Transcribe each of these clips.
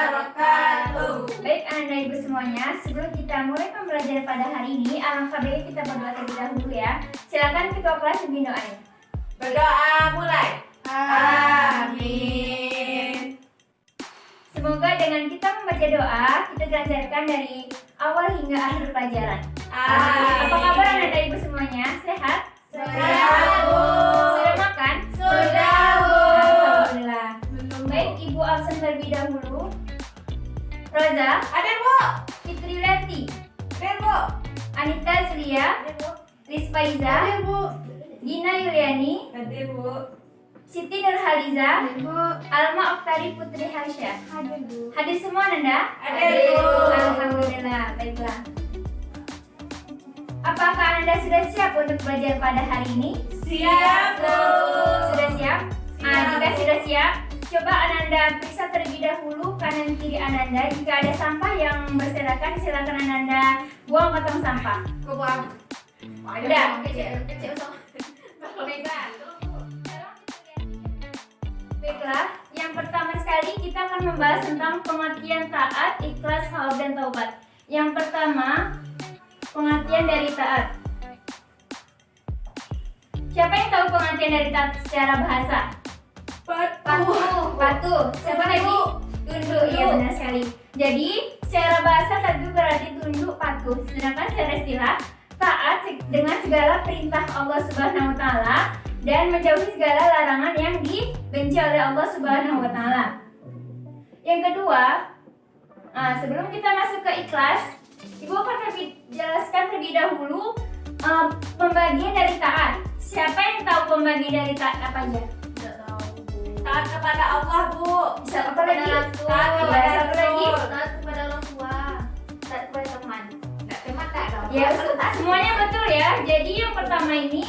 wabarakatuh. Baik anak dan ibu semuanya, sebelum kita mulai pembelajaran pada hari ini, alangkah baiknya kita berdoa terlebih dahulu ya. Silakan ketua kelas pimpin doanya. Berdoa mulai. Amin. Semoga dengan kita membaca doa, kita dilancarkan dari awal hingga akhir pelajaran. Amin. Apa kabar anak dan ibu semuanya? Sehat? Sehat, Bu. Sudah makan? Sudah, Bu. Alhamdulillah. Baik, ibu absen terlebih dahulu. Roza, Ada, Bu. Fitri Leti, Ada, Bu. Anita Zulia, Ada, Bu. Rizfaiza, Ada, Bu. Gina Yuliani, Ada, Bu. Siti Nurhaliza, Bu. Alma Oktari Putri Harsha. Ada, Bu. Hadir semua Nanda? Ada, Bu. Alhamdulillah, baiklah. Apakah Anda sudah siap untuk belajar pada hari ini? Siap, Bu. Sudah siap? Jika sudah siap, coba Ananda periksa terlebih dahulu kanan kiri Ananda. Jika ada sampah yang berserakan, silakan Ananda buang ke tong sampah. Buang. Udah. Baiklah, yang pertama sekali kita akan membahas tentang pengertian taat, ikhlas, khauf, dan taubat. Yang pertama, pengertian dari taat. Siapa yang tahu pengertian dari taat secara bahasa? Patuh. Siapa lagi? Tunduk. Iya, benar sekali. Jadi, secara bahasa taat itu berarti tunduk, patuh. Sedangkan secara istilah, taat dengan segala perintah Allah Subhanahu wa taala dan menjauhi segala larangan yang dibenci oleh Allah Subhanahu wa taala. Yang kedua, sebelum kita masuk ke ikhlas, Ibu akan jelaskan terlebih dahulu pembagian dari taat. Siapa yang tahu pembagian dari taat apa aja? Taat kepada Allah, Bu. Siapa lagi? Taat Iya, kepada satu lagi. Rasul. Taat kepada orang tua, taat kepada teman. Nggak teman tak dong. Ya, semuanya betul ya. Jadi yang pertama ini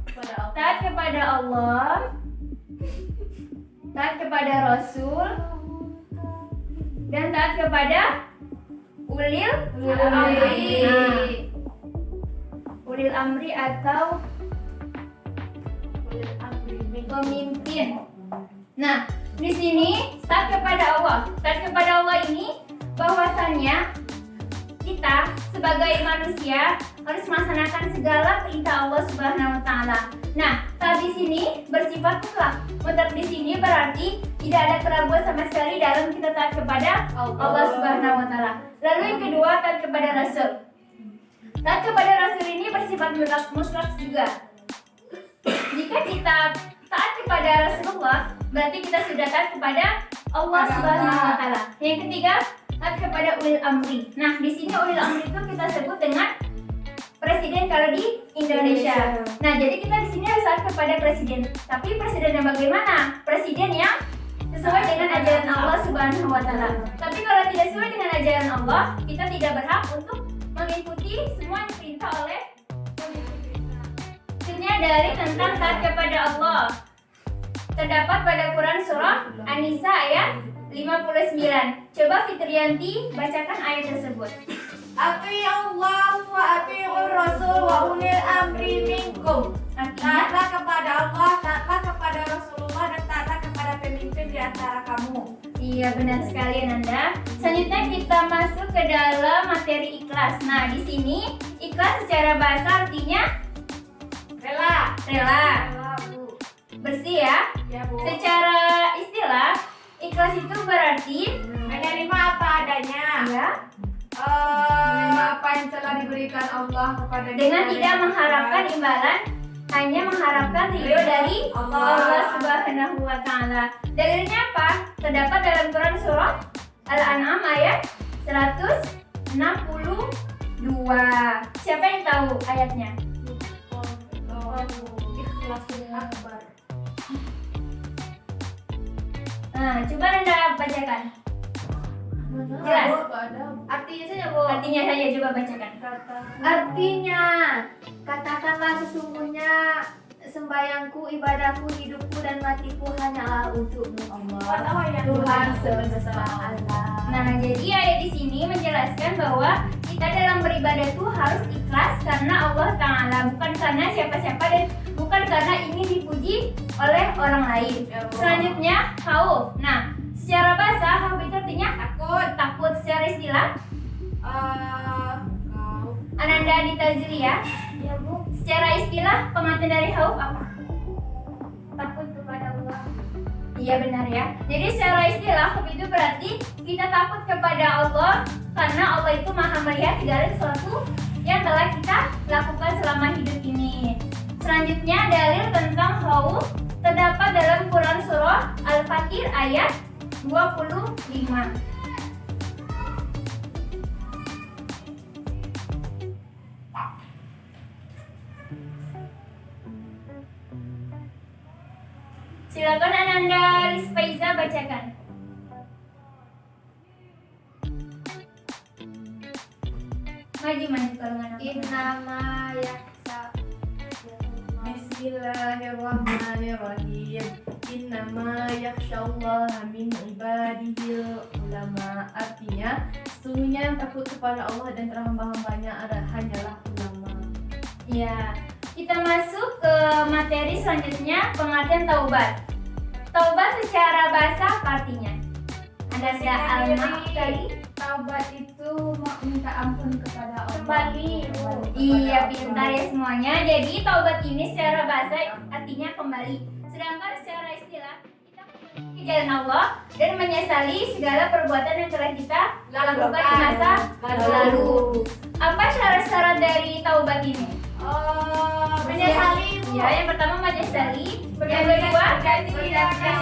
Kepada Allah. taat kepada Allah, taat kepada Rasul, dan taat kepada ulil amri. Ulil amri atau pemimpin. Nah, di sini taat kepada Allah. Taat kepada Allah ini bahwasannya kita sebagai manusia harus melaksanakan segala perintah Allah Subhanahu wa taala. Nah, taat di sini bersifat mutlak. Mutlak di sini berarti tidak ada keraguan sama sekali dalam kita taat kepada Allah Subhanahu wa taala. Lalu yang kedua, taat kepada Rasul. Taat kepada Rasul ini bersifat mutlak juga. Jika kita taat kepada Rasulullah, berarti kita sudah taat kepada Allah Subhanahu wa taala. Yang ketiga, taat kepada ulil amri. Nah, di sini ulil amri itu kita sebut dengan presiden kalau di Indonesia. Nah, jadi kita di sini harus taat kepada presiden. Tapi presiden yang bagaimana? Presiden yang sesuai dengan ajaran Allah Subhanahu wa taala. Tapi kalau tidak sesuai dengan ajaran Allah, kita tidak berhak untuk mengikuti semua yang diperintah oleh pemimpin. Sebenarnya dari tentang taat kepada Allah terdapat pada Quran surah An-Nisa ayat 59. Coba Fitriyanti bacakan ayat tersebut. Ati'ullah wa ati'ur rasul wa ulil amri minkum. Artinya, Taatlah kepada Allah, taatlah kepada Rasulullah, dan taatlah kepada pemimpin di antara kamu. iya benar sekali Nanda. Selanjutnya kita masuk ke dalam materi ikhlas. Nah, di sini ikhlas secara bahasa artinya Rela. rela, Bu. bersih ya. Ya, Bu. Secara istilah, ikhlas itu berarti Menerima apa adanya. ya, Menerima apa yang telah diberikan Allah kepada kita dengan tidak dan mengharapkan imbalan, hanya mengharapkan ridho dari Allah. Allah Subhanahu wa taala. Dalilnya apa? Terdapat dalam Quran surah Al-An'am ayat 162. Siapa yang tahu ayatnya? Ikhlasul akbar. Nah, coba Anda bacakan. Jelas. Artinya saja, Bu. Artinya saja coba bacakan. Artinya, katakanlah sesungguhnya sembayangku, ibadahku, hidupku dan matiku hanyalah untukmu Allah, Tuhan semesta alam. Nah, jadi ayat di sini menjelaskan bahwa kita dalam beribadah itu harus ikhlas karena Allah Ta'ala, bukan karena siapa-siapa dan bukan karena ingin dipuji oleh orang lain. Selanjutnya, khauf. Nah, secara bahasa khauf itu artinya di Tazriyah, Ya Bu. secara istilah pengantin dari khauf apa? Takut kepada Allah. Iya benar ya. Jadi secara istilah khauf itu berarti kita takut kepada Allah karena Allah itu maha melihat segala sesuatu yang telah kita lakukan selama hidup ini. Selanjutnya dalil tentang khauf terdapat dalam Quran surah Al-Fatir ayat 25. Silakan Ananda Rizfaiza bacakan. Maju kalau nggak nampak. Innama yaksa. Bismillahirrahmanirrahim. Innama yakhsyallaha min ibadihil ulama. Artinya, sesungguhnya yang takut kepada Allah dan hamba-hambanya hanyalah ulama. Ya, kita masuk ke materi selanjutnya, pengertian taubat. Taubat secara bahasa apa artinya? Ada alma tadi? Taubat itu minta ampun kepada Allah. Kembali. Iya, pintar ya semuanya. Jadi taubat ini secara bahasa artinya kembali. Sedangkan secara istilah kita kembali ke jalan Allah dan menyesali segala perbuatan yang telah kita lakukan di masa lalu. Apa syarat-syarat dari taubat ini? Menyesali, Bu. Ya, yang pertama menyesali. Yang kedua, Tidak akan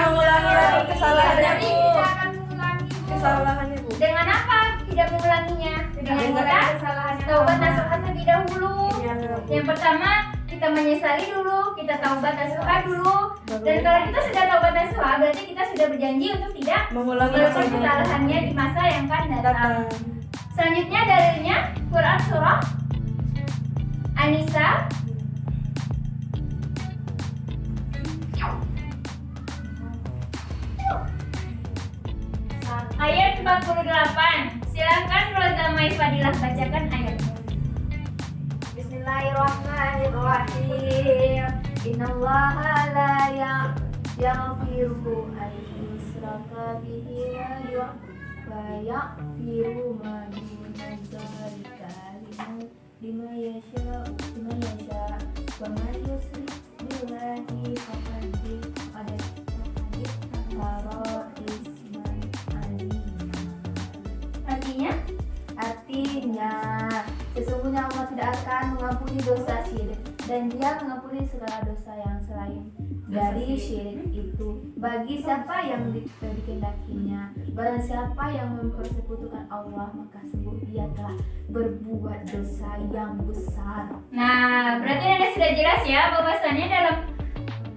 mengulangi lagi kesalahannya, Bu. Tidak akan mengulangi Bu. Kesalahannya, Bu. dengan apa? Tidak mengulanginya. Dengan kita kesalahannya. taubat nasuha terlebih dahulu. Iya, Bu. Yang pertama, kita menyesali dulu, kita taubat nasuha dulu. Dan kalau kita sudah taubat nasuha, berarti kita sudah berjanji untuk tidak Mengulangi melakukan kesalahannya di masa yang akan datang. Selanjutnya dalilnya Quran surah An-Nisa ayat 48. Silakan Roza Mai Fadilah bacakan ayatnya. Bismillahirrahmanirrahim. Innallaha la yaghfiru an yushraka bihi wa yaghfiru ma duna dzalika liman yasha wa man yushrik billahi faqad kafara isman azima. Artinya, sesungguhnya Allah tidak akan mengampuni dosa syirik dan Dia mengampuni segala dosa yang selain dari syirik itu bagi siapa yang dikehendakinya. Barang siapa yang mempersekutukan Allah, maka sungguh dia telah berbuat dosa yang besar. Nah, berarti Anda sudah jelas ya bahwasannya dalam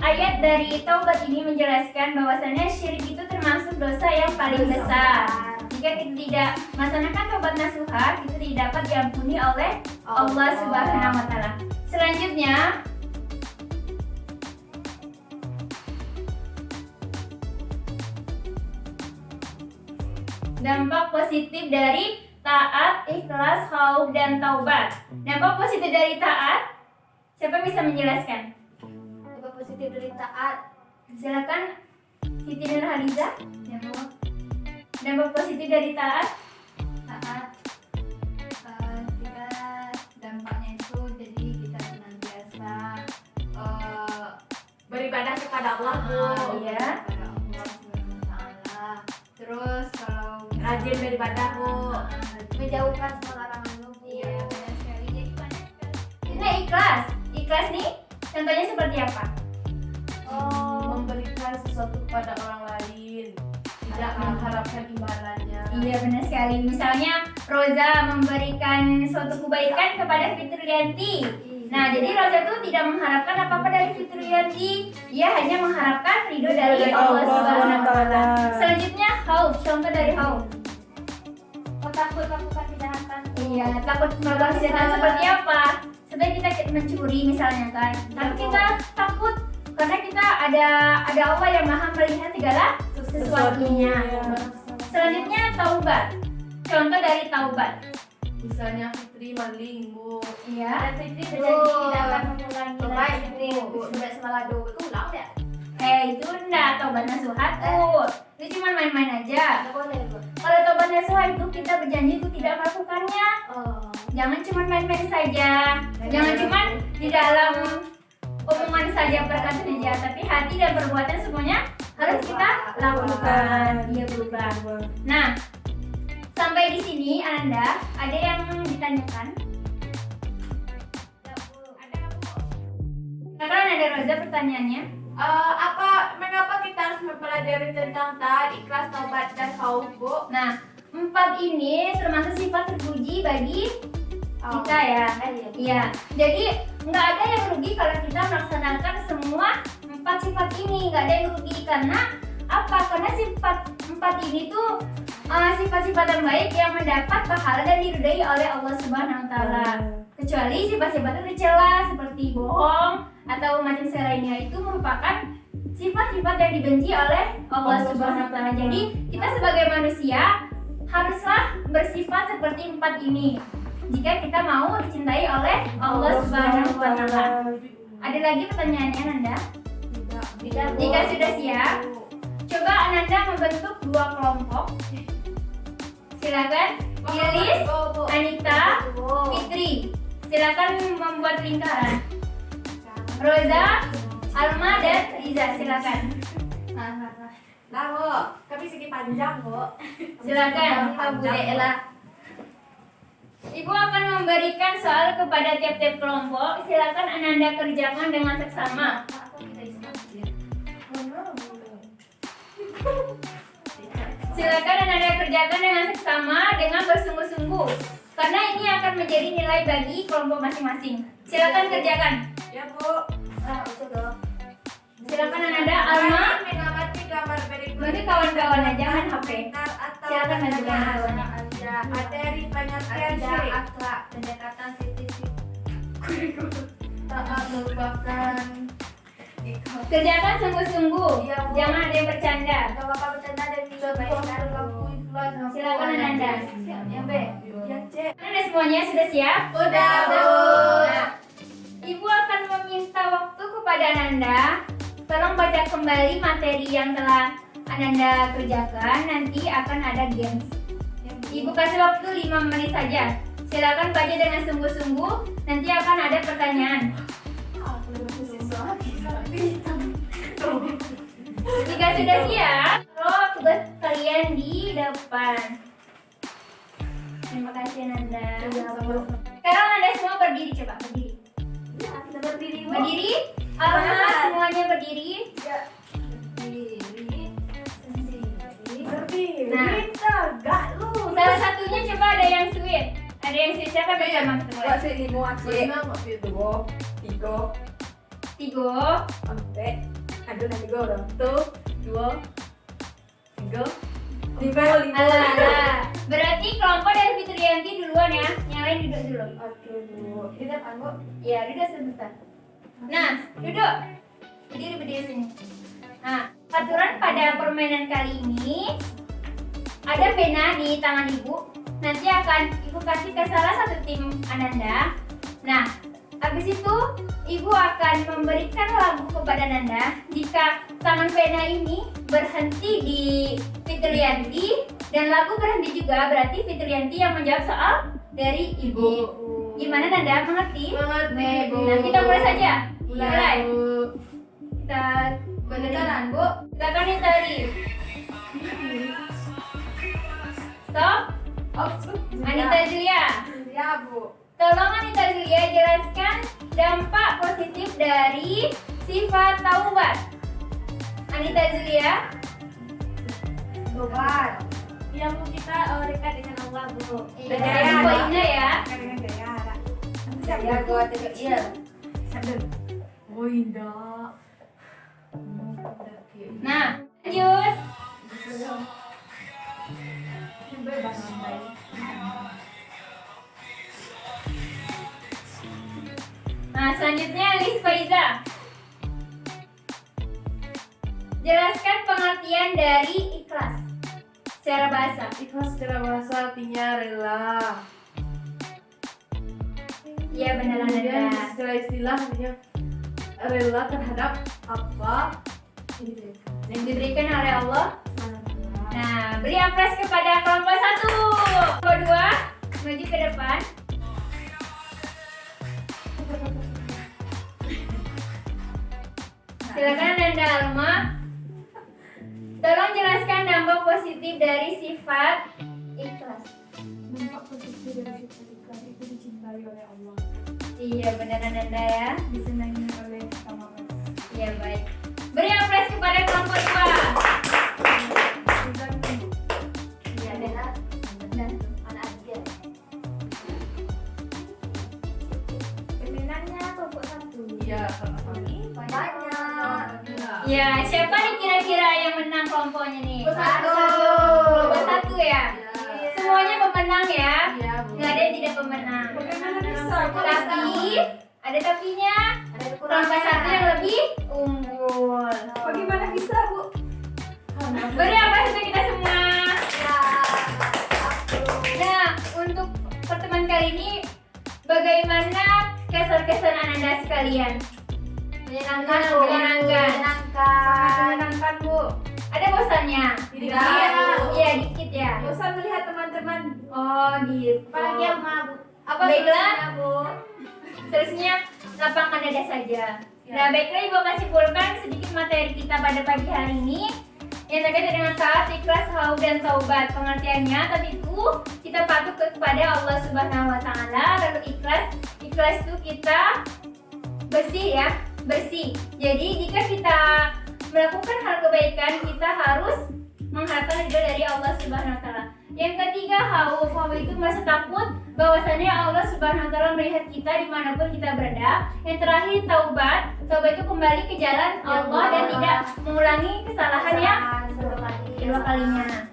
ayat dari taubat ini menjelaskan bahwasannya syirik itu termasuk dosa yang paling besar. Jika kita tidak melaksanakan taubat nasuha, kita tidak dapat diampuni oleh Allah Subhanahu wa taala. Selanjutnya, dampak positif dari taat, ikhlas, khauf, dan taubat. Dampak positif dari taat, siapa bisa menjelaskan? Dampak positif dari taat. Silakan Siti Nurhaliza. Dampak positif dari taat. Kita dampaknya itu jadi kita senantiasa Beribadah kepada Allah, Bu. Iya. kepada Allah Subhanahu wa taala. Terus kalau Rajin beribadah, Bu. menjauhkan semua larangan Bu. Iya, benar sekali. Jadi banyak sekali. Nah, ikhlas. Ikhlas nih, contohnya seperti apa? Memberikan sesuatu kepada orang lain, tidak mengharapkan imbalannya. Iya, benar sekali. Misalnya Roza memberikan suatu kebaikan kepada Fitriyanti. Nah, jadi Roza tuh tidak mengharapkan apa-apa dari Fitriyanti. Dia hanya mengharapkan ridho dari Allah Subhanahu wa taala. Selanjutnya khauf, contoh dari khauf. takut melakukan kejahatan. Iya, takut melakukan kejahatan seperti apa? Seperti kita mencuri misalnya kan. Tapi kita takut karena kita ada Allah yang maha melihat segala sesuatunya. Selanjutnya taubat. Contoh dari taubat. Misalnya Fitri maling, Bu. Iya. Dan Fitri berjanji tidak akan mengulangi lagi. Fitri, sudah semalah dua ulang ya. Itu enggak taubat nasuha tuh. Itu cuma main-main aja. Nggak boleh Bu. Kalau taubat nasuha itu kita berjanji itu tidak melakukannya. Oh. Jangan cuma main-main saja. Jangan cuma di dalam omongan saja, perkataan saja, tapi hati dan perbuatan semuanya harus kita lakukan. Iya, berubah. Nah, sampai di sini Ananda ada yang ditanyakan? Sekarang ada Roza pertanyaannya. Mengapa kita harus mempelajari tentang taat, ikhlas, taubat, dan khauf, Bu? Nah, 4 ini termasuk sifat terpuji bagi kita ya. Iya. Jadi nggak ada yang rugi kalau kita melaksanakan semua 4 sifat ini. Nggak ada yang rugi karena apa? Karena sifat 4 ini tuh sifat-sifat yang baik yang mendapat pahala dan diridai oleh Allah Subhanahu Wa Taala. Kecuali sifat-sifat yang tercela seperti bohong atau macam lainnya itu merupakan sifat-sifat yang dibenci oleh Allah Subhanahu Wa Taala. Jadi kita sebagai manusia haruslah bersifat seperti 4 ini jika kita mau dicintai oleh Allah Subhanahu Wa Taala. Ada lagi pertanyaannya, Nanda? Tidak. Jika sudah siap, coba Ananda membentuk 2 kelompok. Silakan, Yelis, Anita, Fitri. Silakan membuat lingkaran. Roza, Alma, dan Riza. Silakan. Nah, Bu, kami segi panjang, Bu. Silakan, Ibu Ella. Ibu akan memberikan soal kepada tiap-tiap kelompok. Silakan Ananda kerjakan dengan seksama. Silakan Ananda kerjakan dengan seksama dengan bersungguh-sungguh. Karena ini akan menjadi nilai bagi kelompok masing-masing. Silakan kerjakan. Ya, Bu. Silakan Ananda, Alma. Mengamati gambar berikut. Berarti kawan-kawan aja main HP. Silakan menunjukkan kawannya. Materi pengertian syirik. Akhlak, pendekatan sisi tak merupakan. Kerjakan sungguh-sungguh. Iya, Bu. Jangan ada yang bercanda. Gak apa-apa bercanda dan dicontohkan kamu ikhlas. Silakan Ananda. Yang B. Yang C. Anda semuanya sudah siap? Udah, Bu. Nah, Ibu akan meminta waktu kepada Ananda. Tolong baca kembali materi yang telah Ananda kerjakan. Nanti akan ada games. Ibu kasih waktu 5 menit saja. Silakan baca dengan sungguh-sungguh. Nanti akan ada pertanyaan. Jika sudah siap, taruh tugas kalian di depan. Terima kasih Ananda. Sekarang Anda semua berdiri, coba berdiri. Kita berdiri, Bu. Berdiri. Alma semuanya berdiri. Berdiri. Nah. Tegak lu. Salah satunya coba ada yang sweet. Ada yang sweet siapa pertama ketemu? Sini mau aceh. Waktu itu, Bu. 3 Tigo. sampai. Aduh, nanti gue udah. 1, 2, 3, 5. Alah. Berarti kelompok dari Fitrianti duluan ya. Yang lain duduk dulu. Oke, Bu. Di depan, Bu. Ya, duduk sebentar. Nah, duduk. Berdiri sini. Nah, aturan pada permainan kali ini ada pena di tangan Ibu. Nanti akan Ibu kasih ke salah satu tim Ananda. Nah, habis itu Ibu akan memberikan lagu kepada Ananda. Jika tangan pena ini berhenti di Fitrianti dan lagu berhenti juga, berarti Fitrianti yang menjawab soal dari Ibu. Gimana Nanda? Mengerti? Mengerti, Bu. Nah, kita mulai saja. Mulai, Mulai. Bu. Kita Beneran, Bu. silakan Nitari. Stop. Anita Julia. Ya, Bu. Tolong Anita Julia jelaskan dampak positif dari sifat taubat. Anita Julia. Tobat. Yang kita dekat dengan Allah, Bu. Ada poinnya ya. Dengan gaya. Ya, gua tidak iya. Sadar. Oh indah. Nah, lanjut. Nah, selanjutnya Liz Faiza. Jelaskan pengertian dari ikhlas secara bahasa. Ikhlas secara bahasa artinya rela. Iya benar Kemudian Nanda. secara istilah artinya rela terhadap apa Yang diberikan oleh Allah. Nah, beri aplaus kepada kelompok 1. Kelompok 2 maju ke depan. Silakan Nanda Alma. Tolong jelaskan dampak positif dari sifat ikhlas. Dampak positif dari sifat ikhlas itu dicintai oleh Allah, Iya benar Nanda ya. disenangi oleh sesama manusia. Iya baik. Beri apresiasi kepada kelompok 2. Iya, benar. Benar. Anak aja. Pemenangnya kelompok 1. Iya, sama kami. Banyak. Ya, siapa nih kira-kira yang menang kelompoknya nih? Satu. Kelompok 1 ya. Iya. Semuanya pemenang ya. Iya, Nggak ada yang tidak pemenang. Bagaimana bisa? Tapi ada tapinya. Ada Kelompok 1 yang lebih unggul. Bagaimana bisa, Bu? Beri apresiasi untuk kita semua. Ya. Nah, untuk pertemuan kali ini bagaimana kesan-kesan Ananda sekalian? Menyenangkan, Bu. Menyenangkan. Menyenangkan, Bu. Ada bosannya? Tidak. Iya, dikit ya. Bosan melihat teman-teman. Oh, gitu. Apalagi yang mabuk. Apa Baiklah, solusinya, Bu. Solusinya lapangkan dada saja. Nah, baiklah Ibu akan simpulkan sedikit materi kita pada pagi hari ini yang terkait dengan taat, ikhlas, haud, dan taubat. Pengertiannya tadi itu kita patuh kepada Allah Subhanahu Wa Taala. Lalu ikhlas itu kita bersih ya, bersih. Jadi jika kita melakukan hal kebaikan, kita harus mengharapkan ridho dari Allah Subhanahu Wa Taala. Yang ketiga, haud itu merasa takut bahwasanya Allah Subhanahu Wa Taala melihat kita dimanapun kita berada. Yang terakhir, taubat itu kembali ke jalan Allah dan tidak mengulangi kesalahan yang kedua kalinya.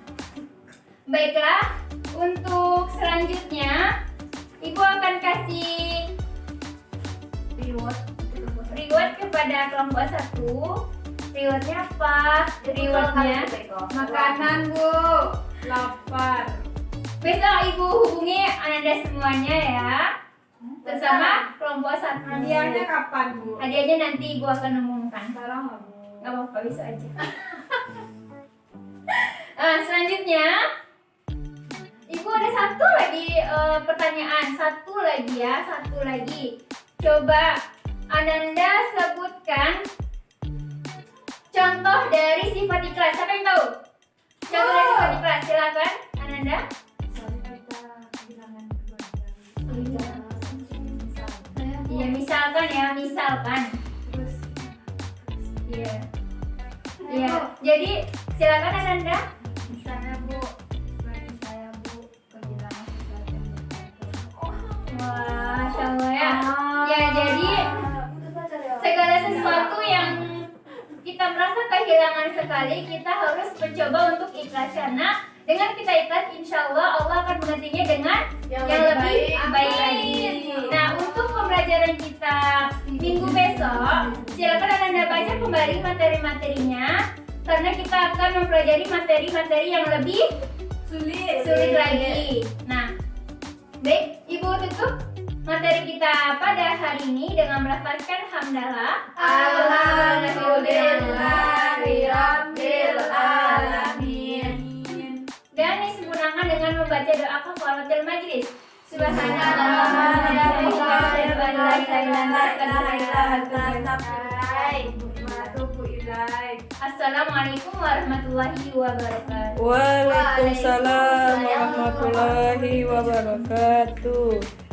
Baiklah, untuk selanjutnya Ibu akan kasih reward kepada kelompok 1. Rewardnya apa? Rewardnya Makanan, Bu. Lapar. besok Ibu hubungi Ananda semuanya ya, bersama kelompok 1. Hadiahnya kapan, Bu? Hadiahnya nanti Ibu akan umumkan. Sekarang nggak, Bu? Gak apa-apa, bisa aja. Selanjutnya Ibu ada satu lagi pertanyaan, satu lagi. Coba Ananda sebutkan contoh dari sifat ikhlas. Siapa yang tahu? Contoh dari sifat ikhlas, silakan Ananda. Misalnya kita kehilangan keluarga. Iya, misalkan. Terus Iya. Iya. Jadi silakan Ananda. misalnya, Bu, bagi saya, Bu, kehilangan sesuatu yang Masya Allah ya. Ya, jadi segala sesuatu yang kita merasa kehilangan sekali, kita harus mencoba untuk ikhlas, karena dengan kita ikhlas, insya Allah Allah akan menggantinya dengan yang lebih baik lagi. Nah, untuk pembelajaran kita minggu besok, silakan Anda baca kembali materi-materinya, karena kita akan mempelajari materi-materi yang lebih sulit lagi. Nah, baik, Ibu tutup materi kita pada hari ini dengan melafazkan hamdalah. Alhamdulillahirabbil alamin. Dan disempurnakan dengan membaca doa kafaratul majlis. Assalamualaikum warahmatullahi wabarakatuh. Waalaikumsalam warahmatullahi wabarakatuh.